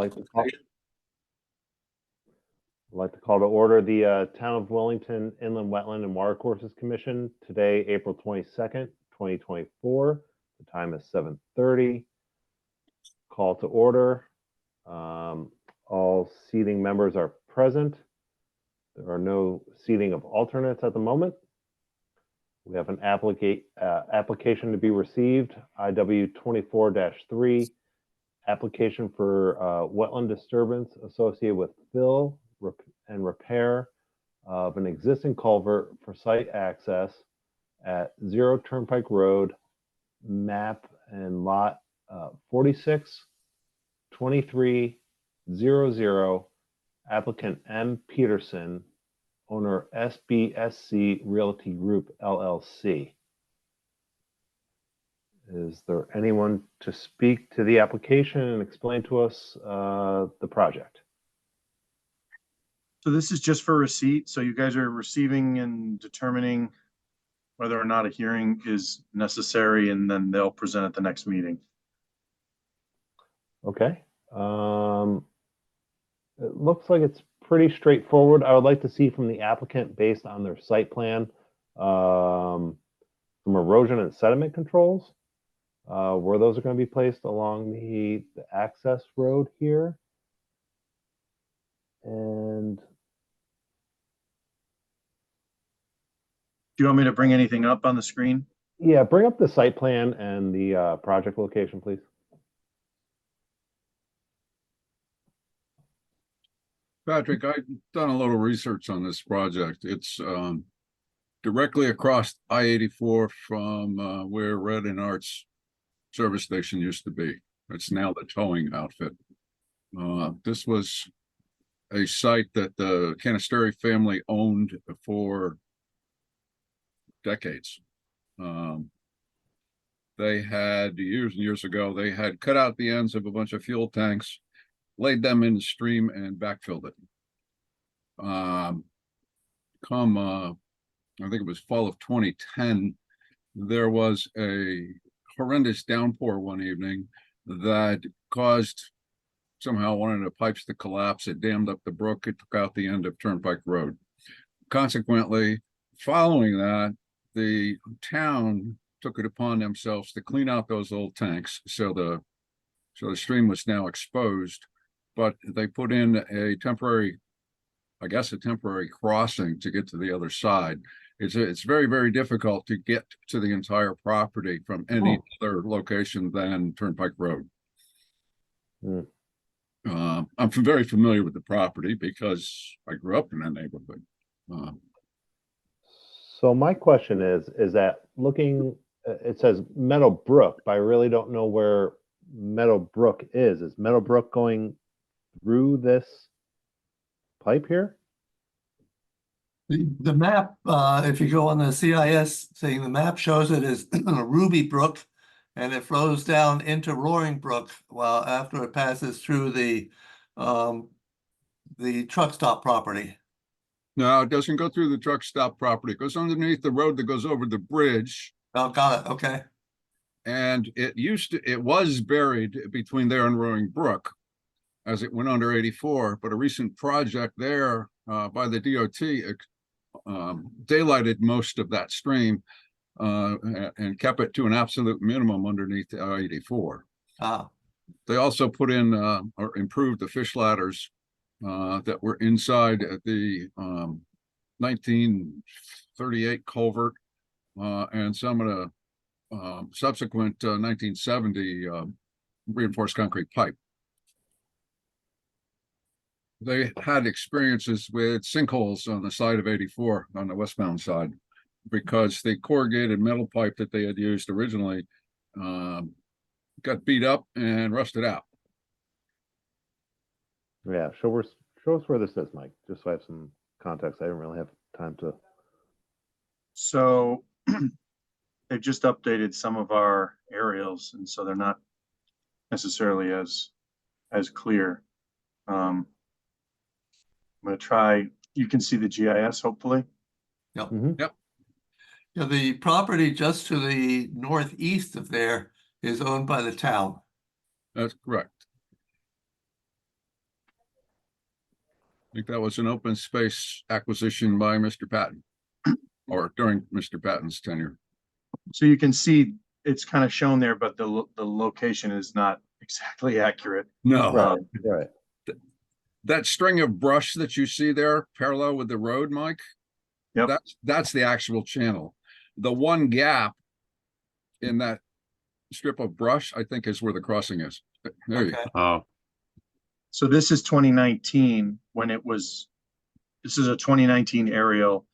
like to call to order the Town of Willington Inland Wetland and Watercourses Commission today, April 22nd, 2024. The time is 7:30. Call to order. All seating members are present. There are no seating of alternates at the moment. We have an application to be received, IW 24-3, application for wetland disturbance associated with fill and repair of an existing culvert for site access at 0 Turnpike Road, map and lot 462300, applicant M. Peterson, owner SBSC Realty Group LLC. Is there anyone to speak to the application and explain to us the project? So this is just for receipt. So you guys are receiving and determining whether or not a hearing is necessary, and then they'll present at the next meeting. Okay. It looks like it's pretty straightforward. I would like to see from the applicant, based on their site plan, some erosion and sediment controls, where those are going to be placed along the access road here. And Do you want me to bring anything up on the screen? yeah, bring up the site plan and the project location, please. Patrick, I've done a little research on this project. It's directly across I-84 from where Red and Arts service station used to be. It's now the towing outfit. This was a site that the Canisteri family owned for decades. They had, years and years ago, they had cut out the ends of a bunch of fuel tanks, laid them in the stream, and backfilled it. I think it was fall of 2010, there was a horrendous downpour one evening that caused somehow one of the pipes to collapse. It dammed up the brook. It took out the end of Turnpike Road. Consequently, following that, the town took it upon themselves to clean out those old tanks. So the stream was now exposed, but they put in a temporary, I guess, a temporary crossing to get to the other side. It's very, very difficult to get to the entire property from any other location than Turnpike Road. I'm very familiar with the property because I grew up in that neighborhood. So my question is that looking, it says Meadowbrook, but I really don't know where Meadowbrook is. Is Meadowbrook going through this pipe here? The map, if you go on the CIS thing, the map shows it as Ruby Brook, and it flows down into Roaring Brook while after it passes through the truck stop property. No, it doesn't go through the truck stop property. It goes underneath the road that goes over the bridge. Oh, got it. Okay. And it was buried between there and Roaring Brook as it went under 84, but a recent project there by the DOT daylighted most of that stream and kept it to an absolute minimum underneath I-84. They also put in or improved the fish ladders that were inside the 1938 culvert and some of the subsequent 1970 reinforced concrete pipe. They had experiences with sinkholes on the side of 84 on the westbound side because the corrugated metal pipe that they had used originally got beat up and rusted out. Yeah, show us where this is, Mike, just so I have some context. I didn't really have time to. So they've just updated some of our aerials, and so they're not necessarily as clear. I'm going to try, you can see the GIS, hopefully. Yep. Yep. Yeah, the property just to the northeast of there is owned by the town. That's correct. think that was an open space acquisition by Mr. Patton, or during Mr. Patton's tenure. So you can see it's kind of shown there, but the location is not exactly accurate. No, Right, right. that string of brush that you see there, parallel with the road, Mike. Yep. That's the actual channel. The one gap in that strip of brush, I think, is where the crossing is. There you go. Okay. Oh, So this is 2019 when this is a 2019 aerial,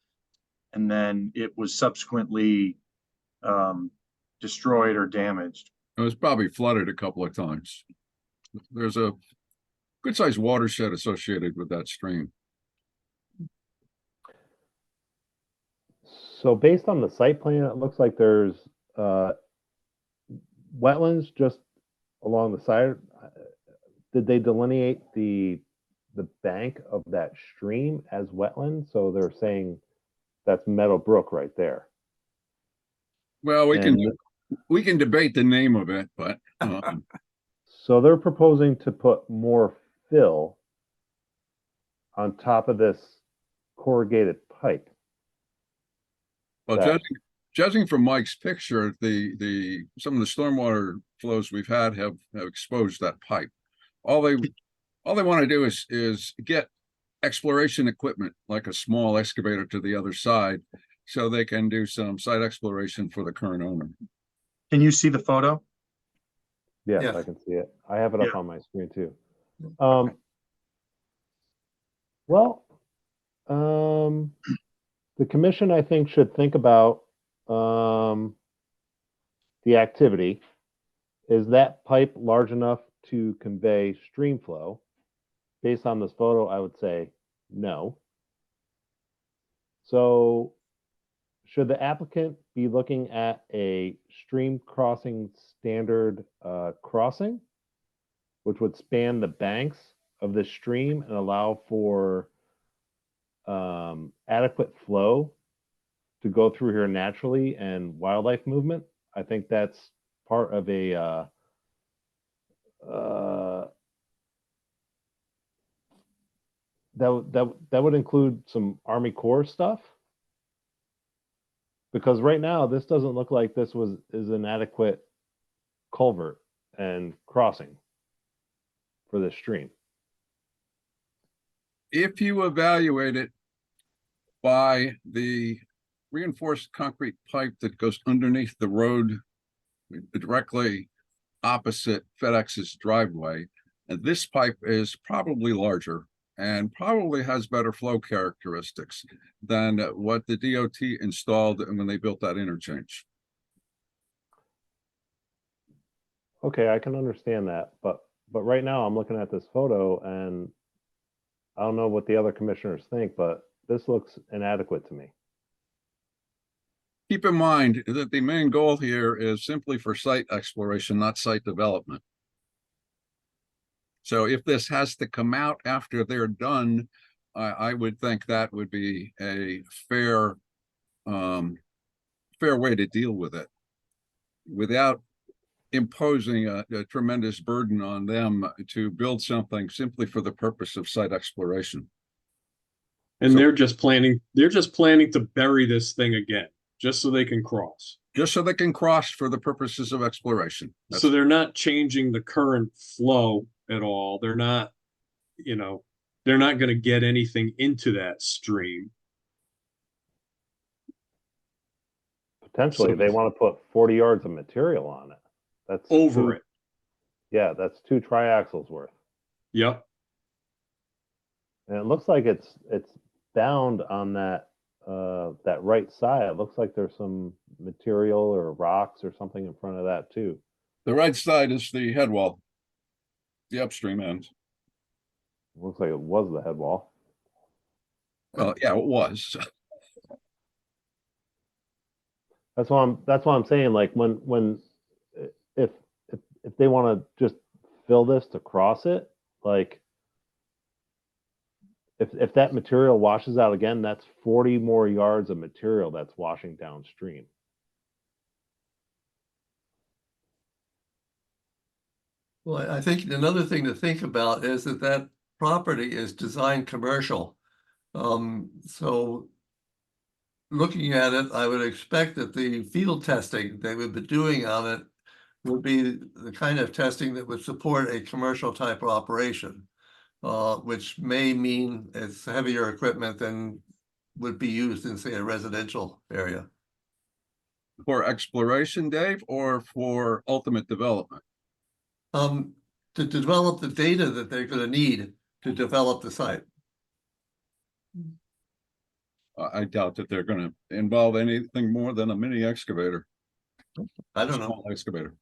and then it was subsequently destroyed or damaged. It was probably flooded a couple of times. There's a good sized watershed associated with that stream. So based on the site plan, it looks like there's wetlands just along the side. Did they delineate the bank of that stream as wetland? So they're saying that's Meadow Brook right there. Well, we And can debate the name of it, but so they're proposing to put more fill on top of this corrugated pipe. well, That- judging from Mike's picture, the some of the stormwater flows we've had have exposed that pipe. All they want to do is get exploration equipment, like a small excavator, to the other side, so they can do some site exploration for the current owner. Can you see the photo? Yes, Yeah. I can see it. I have it up Yeah. on my screen too. Okay. Well, the commission, I think, should think about the activity. Is that pipe large enough to convey stream flow? Based on this photo, I would say no. So should the applicant be looking at a stream crossing standard crossing, which would span the banks of the stream and allow for adequate flow to go through here naturally and wildlife movement? I think that's part of a that would include some Army Corps stuff, because right now this doesn't look like this is an adequate culvert and crossing for this stream. If you evaluate it by the reinforced concrete pipe that goes underneath the road directly opposite FedEx's driveway, and this pipe is probably larger and probably has better flow characteristics than what the DOT installed when they built that interchange. Okay, I can understand that, but right now I'm looking at this photo and I don't know what the other commissioners think, but this looks inadequate to me. Keep in mind that the main goal here is simply for site exploration, not site development. So if this has to come out after they're done, I would think that would be a fair way to deal with it without imposing a tremendous burden on them to build something simply for the purpose of site exploration. and So- they're just planning to bury this thing again, just so they can cross. Just so they can cross for the purposes of exploration. So they're not changing the current flow at all. They're not, they're not going to get anything into that stream. Potentially, So- they want to put 40 yards of material on it. That's Over it. Yeah, that's 2 triaxles worth. Yep. And it looks like it's bound on that right side. It looks like there's some material or rocks or something in front of that too. The right side is the head wall, the upstream end. It looks like it was the head wall. Well, yeah, it was. That's why I'm saying, like, when if they want to just fill this to cross it, like, if that material washes out again, that's 40 more yards of material that's washing downstream. Well, I think another thing to think about is that property is designed commercial. So looking at it, I would expect that the field testing they would be doing on it would be the kind of testing that would support a commercial type of operation, which may mean it's heavier equipment than would be used in, say, a residential area. For exploration, Dave, or for ultimate development? To develop the data that they're going to need to develop the site. I doubt that they're gonna involve anything more than a mini excavator. I don't know. Small excavator.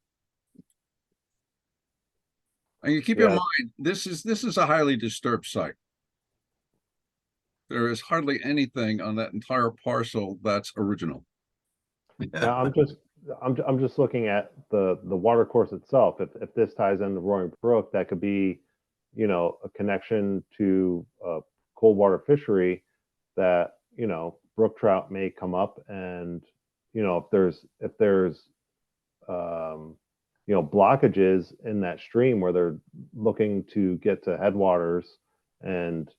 And you keep Yeah. in mind, this is a highly disturbed site. There is hardly anything on that entire parcel that's original. Yeah, I'm just looking at the water course itself. If this ties into Roaring Brook, that could be, you know, a connection to a cold water fishery that, you know, brook trout may come up, and, you know, if there's you know, blockages in that stream where they're looking to get to headwaters and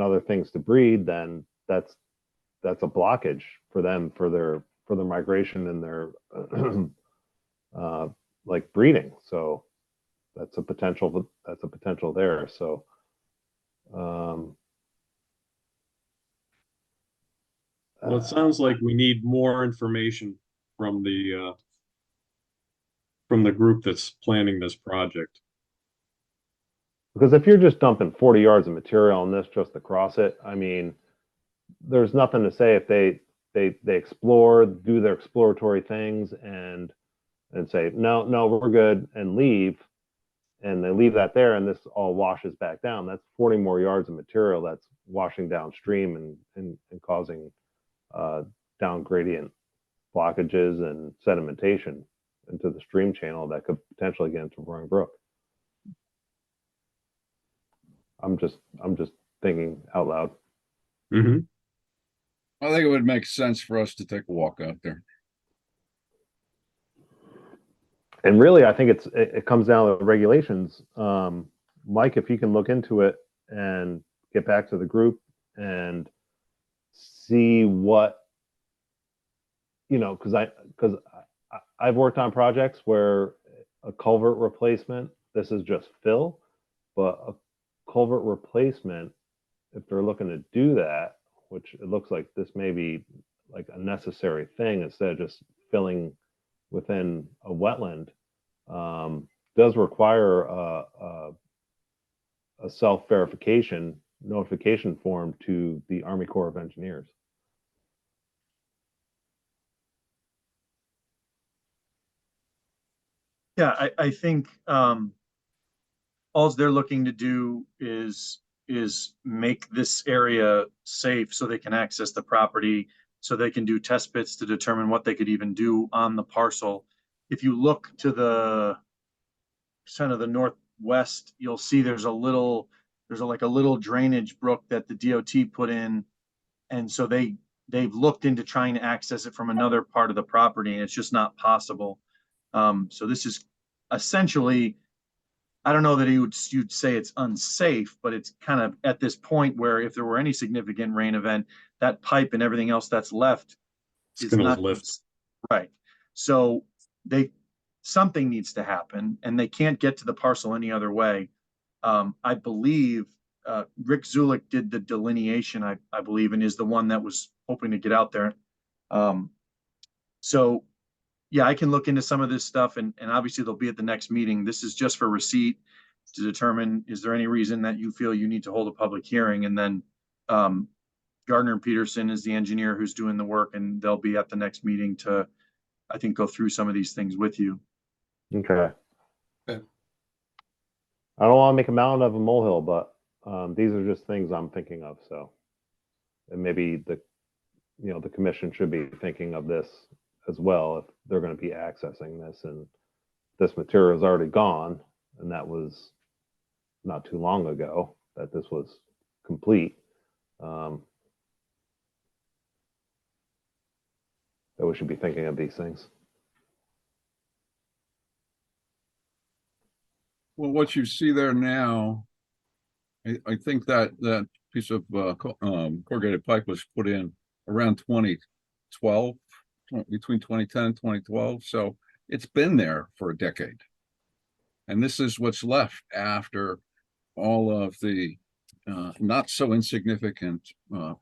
other things to breed, then that's a blockage for them for their migration and their like breeding. So that's a potential there. So Well, it sounds like we need more information from the group that's planning this project. because if you're just dumping 40 yards of material on this just to cross it, I mean, there's nothing to say if they explore, do their exploratory things and say, no, we're good, and leave, and they leave that there, and this all washes back down. That's 40 more yards of material that's washing downstream and causing down gradient blockages and sedimentation into the stream channel that could potentially get into Roaring Brook. I'm just thinking out loud. Mm-hmm. I think it would make sense for us to take a walk out there. And really, I think it comes down to the regulations. Mike, if you can look into it and get back to the group and see what, you know, because I've worked on projects where a culvert replacement, this is just fill, but a culvert replacement, if they're looking to do that, which it looks like this may be like a necessary thing instead of just filling within a wetland, does require a self-verification notification form to the Army Corps of Engineers. Yeah, I think all they're looking to do is make this area safe so they can access the property, so they can do test pits to determine what they could even do on the parcel. If you look to the kind of the northwest, you'll see there's like a little drainage brook that the DOT put in, and so they've looked into trying to access it from another part of the property, and it's just not possible. So this is essentially, I don't know that you'd say it's unsafe, but it's kind of at this point where if there were any significant rain event, that pipe and everything else that's left It's is gonna not lift. right. So something needs to happen, and they can't get to the parcel any other way. I believe Rick Zulik did the delineation, I believe, and is the one that was hoping to get out there. So yeah, I can look into some of this stuff, and obviously they'll be at the next meeting. This is just for receipt to determine, is there any reason that you feel you need to hold a public hearing? And then Gardner and Peterson is the engineer who's doing the work, and they'll be at the next meeting to, I think, go through some of these things with you. Okay. Okay. I don't want to make a mountain of a molehill, but these are just things I'm thinking of. So, and maybe the commission should be thinking of this as well if they're going to be accessing this, and this material is already gone, and that was not too long ago that this was complete. That we should be thinking of these things. Well, what you see there now I think that that piece of corrugated pipe was put in around 2012, between 2010 and 2012. So it's been there for a decade. And this is what's left after all of the not so insignificant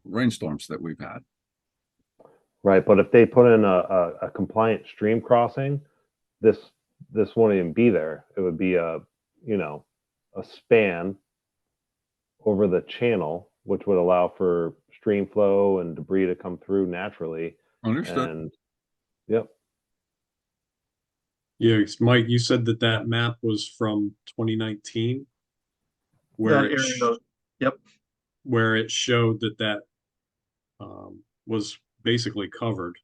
rainstorms that we've had. Right, but if they put in a compliant stream crossing, this won't even be there. It would be a span over the channel, which would allow for stream flow and debris to come through naturally. Understood. And yep, Yeah, Mike, you said that that map was from 2019, where That it area, yep. where it showed that that was basically covered.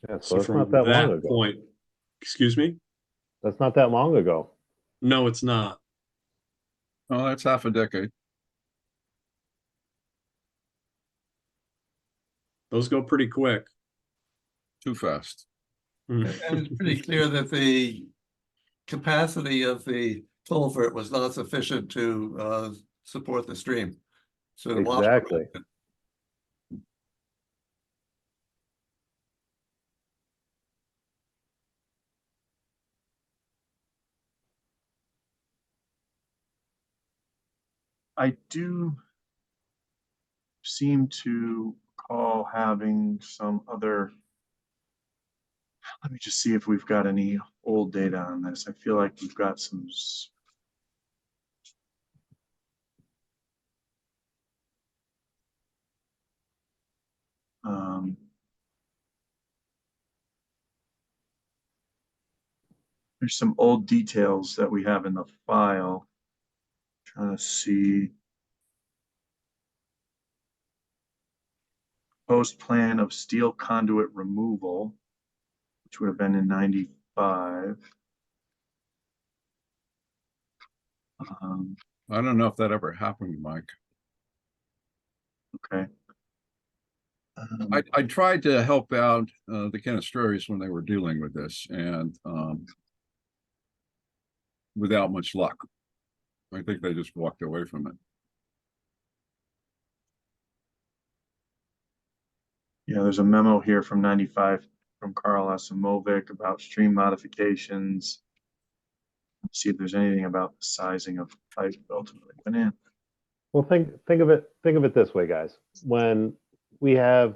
yeah. So So it's from not that long that ago. point, excuse me? That's not that long ago. No, it's not. Oh, that's half a decade. Those go pretty quick. Too fast. And it's pretty clear that the capacity of the culvert was not sufficient to support the stream. So the wash- Exactly. I do seem to recall having some other, let me just see if we've got any old data on this. I feel like we've got some. There's some old details that we have in the file. Trying to see. Post plan of steel conduit removal, which would have been in 95. I don't know if that ever happened, Mike. Okay. I tried to help out the Canistreries when they were dealing with this, and without much luck. I think they just walked away from it. Yeah, there's a memo here from 95 from Carl Asimovic about stream modifications. Let's see if there's anything about the sizing of pipe ultimately went in. Well, think of it this way, guys. When we have,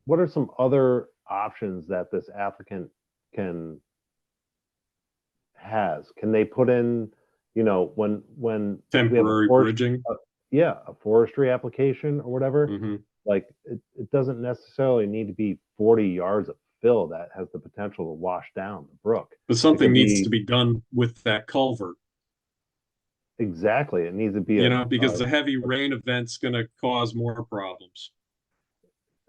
what are some other options that this applicant has? Can they put in, when we have a Temporary bridging. yeah, a forestry application or whatever, Mhm. like it doesn't necessarily need to be 40 yards of fill that has the potential to wash down the brook. But something could needs be- to be done with that culvert, Exactly. It needs to be because the heavy rain event's gonna cause more problems.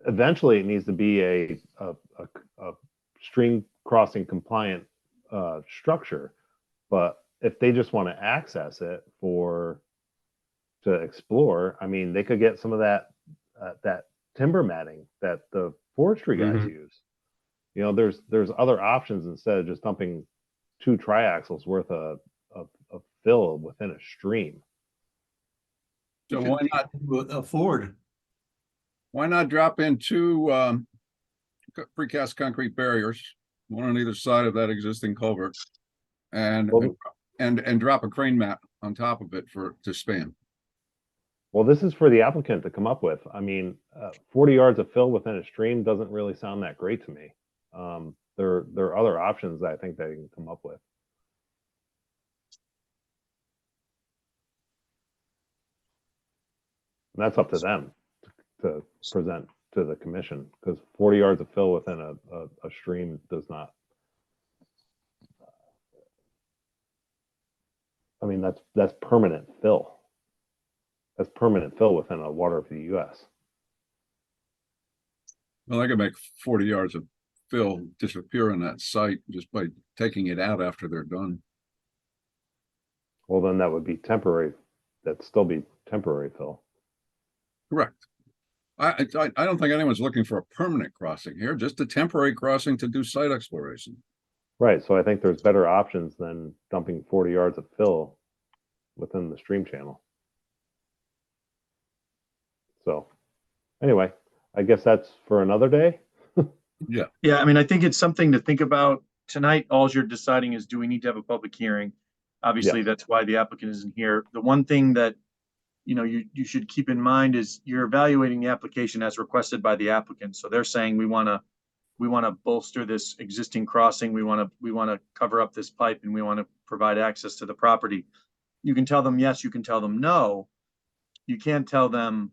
eventually it needs to be a stream crossing compliant structure. But if they just want to access it to explore, I mean, they could get some of that timber matting that the forestry guys Mhm. use. There's other options instead of just dumping 2 triaxles worth of fill within a stream. So You could afford. why not drop in 2 precast concrete barriers, one on either side of that existing culvert, and Well, and drop a crane mat on top of it to span. Well, this is for the applicant to come up with. I mean, 40 yards of fill within a stream doesn't really sound that great to me. There are other options that I think they can come up with. And that's up to them to present to the commission, because 40 yards of fill within a stream does not. I mean, that's permanent fill. That's permanent fill within a water of the U.S. Well, I could make 40 yards of fill disappear on that site just by taking it out after they're done. Well, then that would be temporary. That'd still be temporary fill. Correct. I don't think anyone's looking for a permanent crossing here, just a temporary crossing to do site exploration. Right. So I think there's better options than dumping 40 yards of fill within the stream channel. So anyway, I guess that's for another day. Yeah, Yeah, I mean, I think it's something to think about. Tonight, all you're deciding is, do we need to have a public hearing? Obviously, Yes. that's why the applicant isn't here. The one thing that, you should keep in mind is you're evaluating the application as requested by the applicant. So they're saying, we want to bolster this existing crossing. We want to cover up this pipe, and we want to provide access to the property. You can tell them yes, you can tell them no. You can't tell them,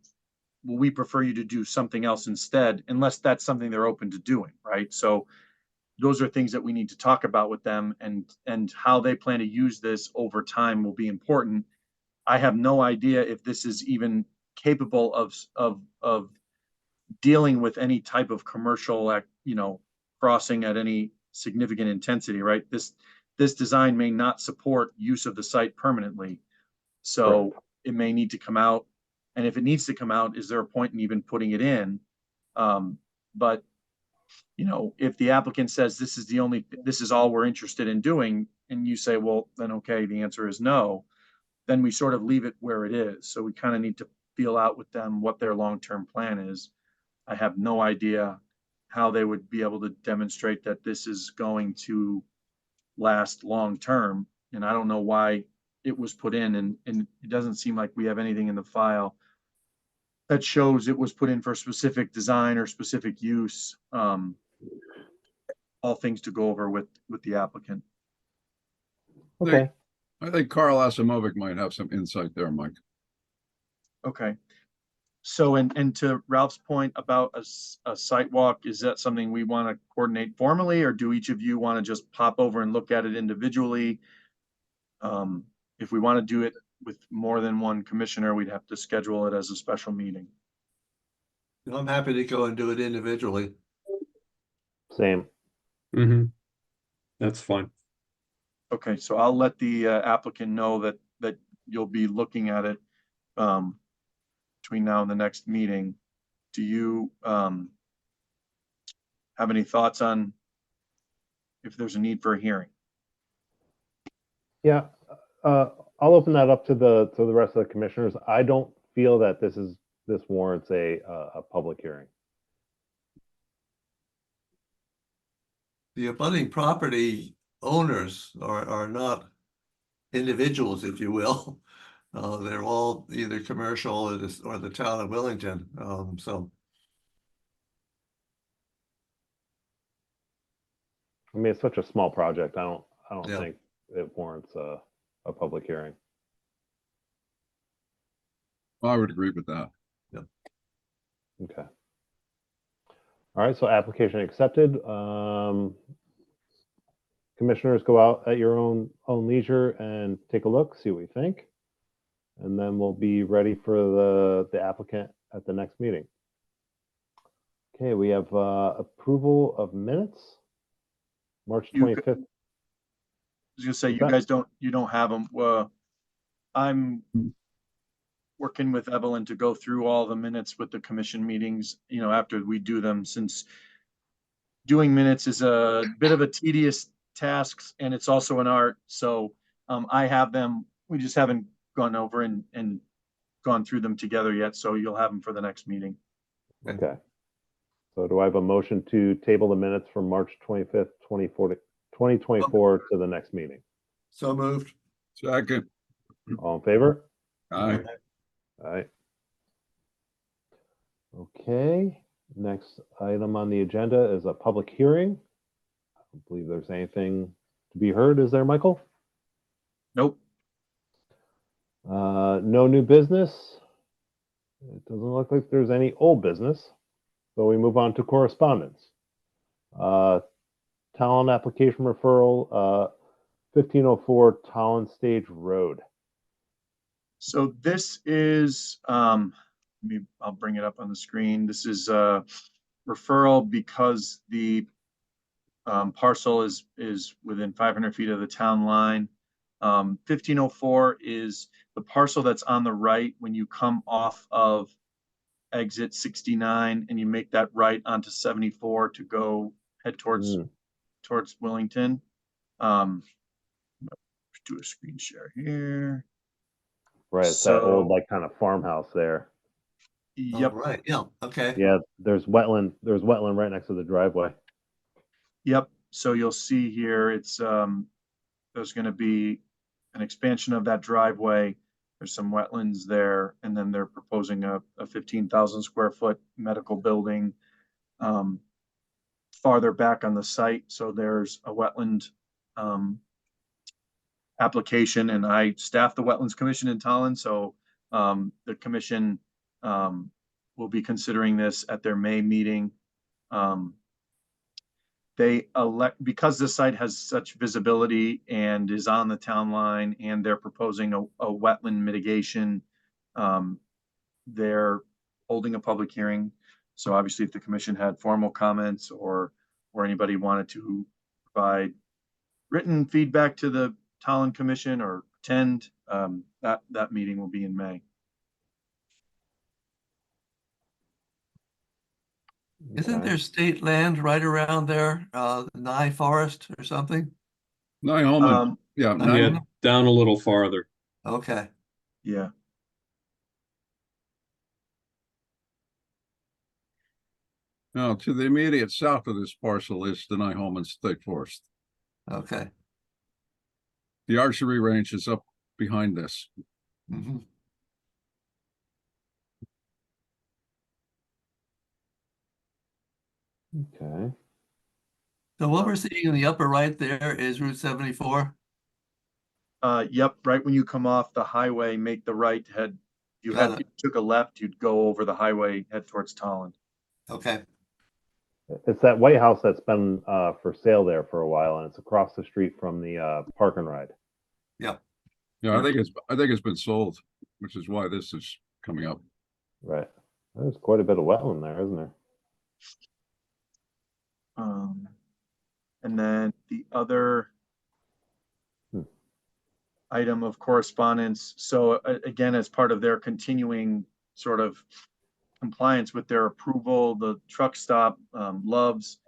well, we prefer you to do something else instead, unless that's something they're open to doing, right? So those are things that we need to talk about with them, and how they plan to use this over time will be important. I have no idea if this is even capable of dealing with any type of commercial, crossing at any significant intensity, right? This design may not support use of the site permanently. So Correct. it may need to come out. And if it needs to come out, is there a point in even putting it in? But if the applicant says this is all we're interested in doing, and you say, well, then okay, the answer is no, then we sort of leave it where it is. So we kind of need to feel out with them what their long-term plan is. I have no idea how they would be able to demonstrate that this is going to last long-term. And I don't know why it was put in, and it doesn't seem like we have anything in the file that shows it was put in for specific design or specific use. All things to go over with the applicant. Okay. I think Carl Asimovic might have some insight there, Mike. Okay. So, and to Ralph's point about a site walk, is that something we want to coordinate formally, or do each of you want to just pop over and look at it individually? If we want to do it with more than one commissioner, we'd have to schedule it as a special meeting. I'm happy to go and do it individually. Same. Mm-hmm. That's fine. Okay, so I'll let the applicant know that you'll be looking at it between now and the next meeting. Do you have any thoughts on if there's a need for a hearing? Yeah. I'll open that up to the rest of the commissioners. I don't feel that this warrants a public hearing. The abutting property owners are not individuals, if you will. They're all either commercial or the town of Willington. So I mean, it's such a small project. I don't Yeah. think it warrants a public hearing. I would agree with that. Okay. All right. So application accepted. Commissioners, go out at your own leisure and take a look, see what you think, and then we'll be ready for the applicant at the next meeting. Okay. We have approval of minutes. March You- 25th. I was gonna say, What's that? you don't have them. I'm working with Evelyn to go through all the minutes with the commission meetings, after we do them, since doing minutes is a bit of a tedious task, and it's also an art. So I have them. We just haven't gone over and gone through them together yet. So you'll have them for the next meeting. Okay. So do I have a motion to table the minutes from March 25th, 2024 to the next meeting? so moved. Second, All in favor? aye. All right. Okay, next item on the agenda is a public hearing. I don't believe there's anything to be heard. Is there, Michael? Nope. No new business. It doesn't look like there's any old business. So we move on to correspondence. Talent application referral, 1504 Talent Stage Road. So this is, I'll bring it up on the screen. This is a referral because the parcel is within 500 feet of the town line. 1504 is the parcel that's on the right when you come off of exit 69 and you make that right onto 74 to go head towards Willington. Do a screen share here. Right, it's that old like kind of farmhouse there. Yep, Right, yeah, okay. Yeah, there's wetland right next to the driveway. yep. So you'll see here, it's, there's gonna be an expansion of that driveway. There's some wetlands there, and then they're proposing a 15,000 square foot medical building farther back on the site. So there's a wetland application, and I staff the Wetlands Commission in Tallinn. So the commission will be considering this at their May meeting. They elect, because the site has such visibility and is on the town line, and they're proposing a wetland mitigation, they're holding a public hearing. So obviously, if the commission had formal comments or anybody wanted to provide written feedback to the Tallinn Commission or attend, that meeting will be in May. Isn't Okay. there state land right around there, Nye Forest or something? Nyhoman, yeah, I Yeah, don't know. down a little farther. Okay, Yeah, now to the immediate south of this parcel is the Nyhoman State Forest. okay. The archery range is up behind this. Mhm. Okay. So what we're seeing in the upper right there is Route 74? yep, right when you come off the highway, make the right, Got it. took a left, you'd go over the highway, head towards Tallinn. Okay, It's that White House that's been for sale there for a while, and it's across the street from the Park and Ride. Yeah, Yeah. I think it's been sold, which is why this is coming up. Right. There's quite a bit of wetland there, isn't there? And then the other Hmm. item of correspondence. So again, as part of their continuing sort of compliance with their approval, the truck stop, Loves,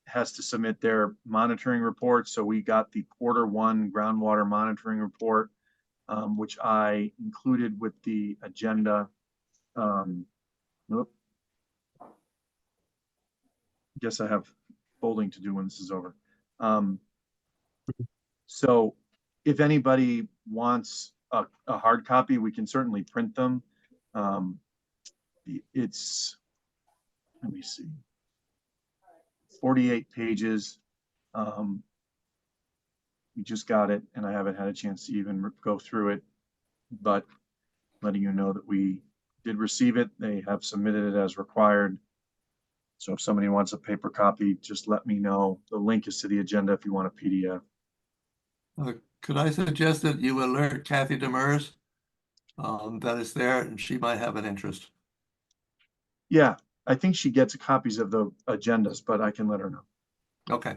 has to submit their monitoring report. So we got the Q1 groundwater monitoring report, which I included with the agenda. Nope. Guess I have folding to do when this is over. So if anybody wants a hard copy, we can certainly print them. It's, let me see, 48 pages. We just got it, and I haven't had a chance to even go through it, but letting you know that we did receive it. They have submitted it as required. So if somebody wants a paper copy, just let me know. The link is to the agenda if you want a PDF. could I suggest that you alert Kathy Demers that it's there and she might have an interest? Yeah, I think she gets copies of the agendas, but I can let her know. Okay,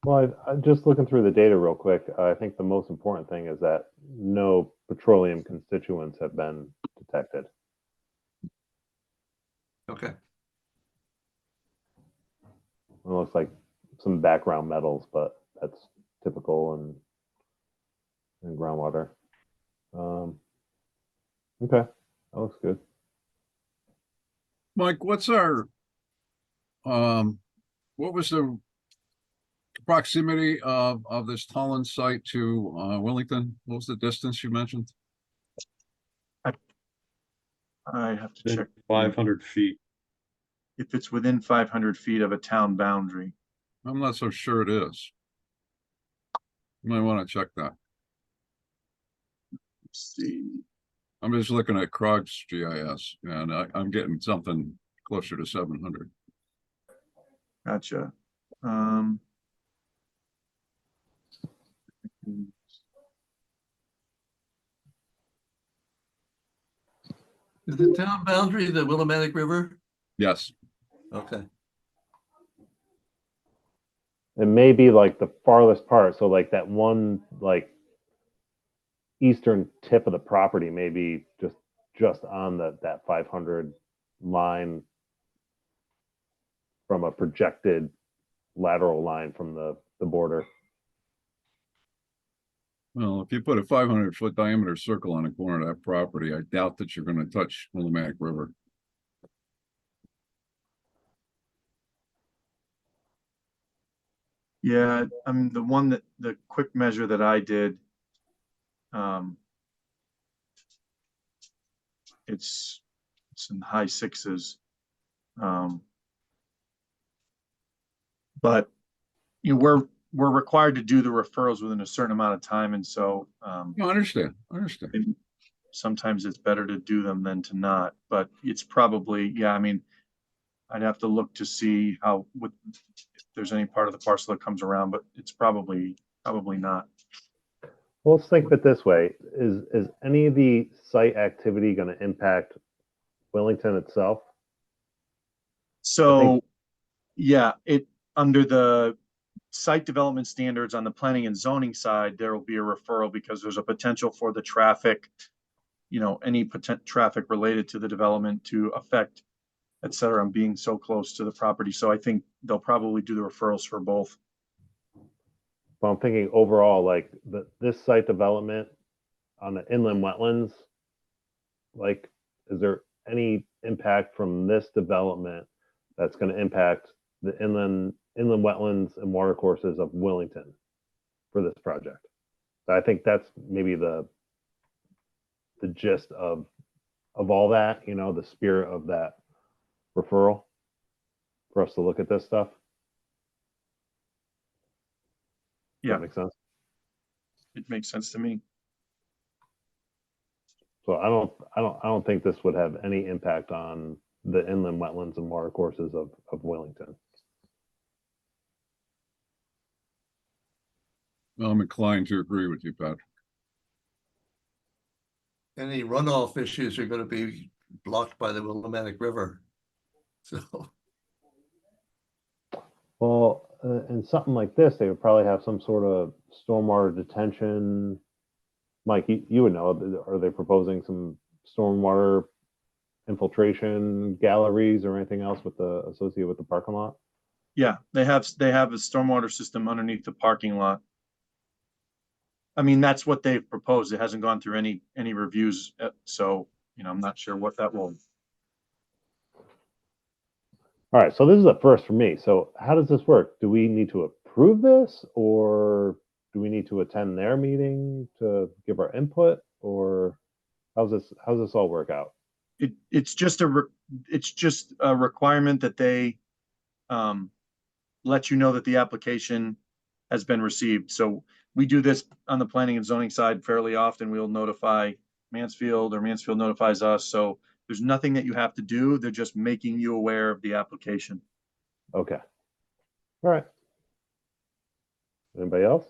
Well, I'm just looking through the data real quick. I think the most important thing is that no petroleum constituents have been detected. okay. It looks like some background metals, but that's typical in groundwater. Okay, that looks good. Mike, what's our, what was the proximity of this Tallinn site to Willington? What was the distance you mentioned? I have to check 500 feet. if it's within 500 feet of a town boundary. I'm not so sure it is. You might want to check that. Let's see. I'm just looking at Krog's GIS, and I'm getting something closer to 700. Gotcha. Is the town boundary the Willimantic River? Yes. Okay, It may be like the farthest part, so like that one like eastern tip of the property may be just on that 500 line from a projected lateral line from the border. Well, if you put a 500-foot diameter circle on a corner of that property, I doubt that you're going to touch Willimantic River. Yeah, I mean, the quick measure that I did, it's in high sixes. But you know, we're required to do the referrals within a certain amount of time, and so No, I understand, I understand. and sometimes it's better to do them than to not. But it's probably, yeah, I mean, I'd have to look to see if there's any part of the parcel that comes around, but it's probably not. Well, let's think of it this way. Is any of the site activity going to impact Willington itself? So, yeah, under the site development standards on the planning and zoning side, there will be a referral because there's a potential for the traffic, any potential traffic related to the development to affect, et cetera, and being so close to the property. So I think they'll probably do the referrals for both. But I'm thinking overall, like this site development on the inland wetlands, like, is there any impact from this development that's going to impact the inland wetlands and watercourses of Willington for this project? So I think that's maybe the gist of all that, the spirit of that referral for us to look at this stuff. Does Yeah. that make sense? It makes sense to me. So I don't think this would have any impact on the inland wetlands and watercourses of Willington. Well, I'm inclined to agree with you, Patrick. Any runoff issues are going to be blocked by the Willimantic River. So, Well, in something like this, they would probably have some sort of stormwater detention. Mike, you would know. Are they proposing some stormwater infiltration galleries or anything else associated with the parking lot? Yeah, they have a stormwater system underneath the parking lot. I mean, that's what they've proposed. It hasn't gone through any reviews, so I'm not sure what that will. All right, so this is a first for me. So how does this work? Do we need to approve this, or do we need to attend their meeting to give our input, or how's this all work out? It's just a requirement that they let you know that the application has been received. So we do this on the planning and zoning side fairly often. We'll notify Mansfield, or Mansfield notifies us. So there's nothing that you have to do. They're just making you aware of the application. Okay. All right. Anybody else?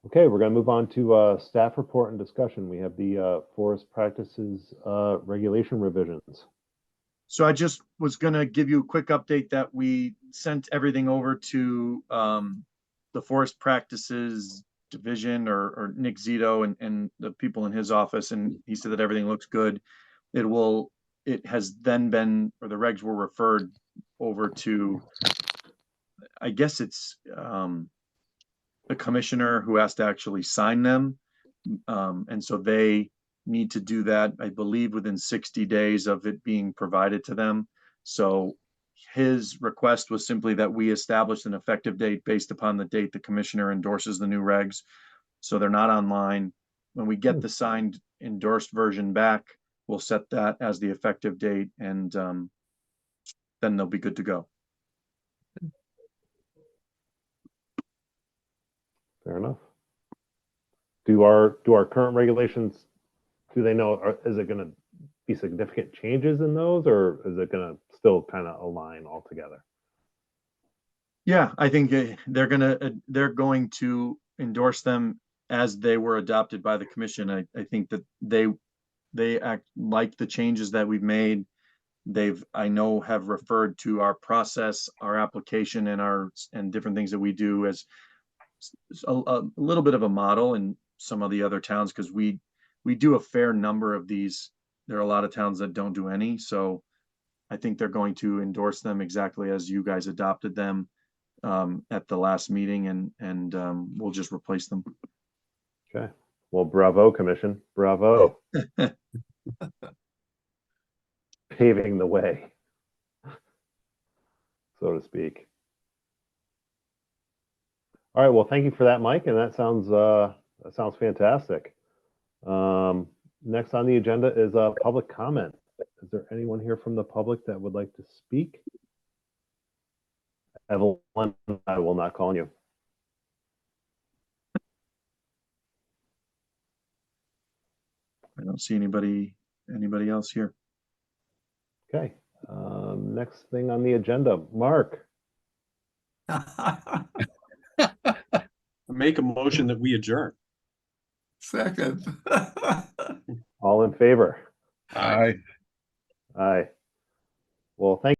Okay, we're going to move on to staff report and discussion. We have the forest practices regulation revisions. So I just was going to give you a quick update that we sent everything over to the forest practices division, or Nick Zito and the people in his office, and he said that everything looks good. It has then been, or the regs were referred over to, I guess it's the commissioner who has to actually sign them. And so they need to do that, I believe, within 60 days of it being provided to them. So his request was simply that we establish an effective date based upon the date the commissioner endorses the new regs. So they're not online. When we get the signed endorsed version back, we'll set that as the effective date, and then they'll be good to go. Fair enough. Do our current regulations, do they know, is it going to be significant changes in those, or is it going to still kind of align altogether? Yeah, I think they're going to endorse them as they were adopted by the commission. I think that they act like the changes that we've made. I know, have referred to our process, our application, and different things that we do as a little bit of a model in some of the other towns, because we do a fair number of these. There are a lot of towns that don't do any, so I think they're going to endorse them exactly as you guys adopted them at the last meeting, and we'll just replace them. Okay. Well, bravo, Commission. Bravo. Paving the way, so to speak. All right. Well, thank you for that, Mike. And that sounds fantastic. Next on the agenda is public comment. Is there anyone here from the public that would like to speak? Evelyn, I will not call on you. I don't see anybody else here. Okay. Next thing on the agenda, Mark. Make a motion that we adjourn. Second. All in favor? Aye. Aye. Well, thank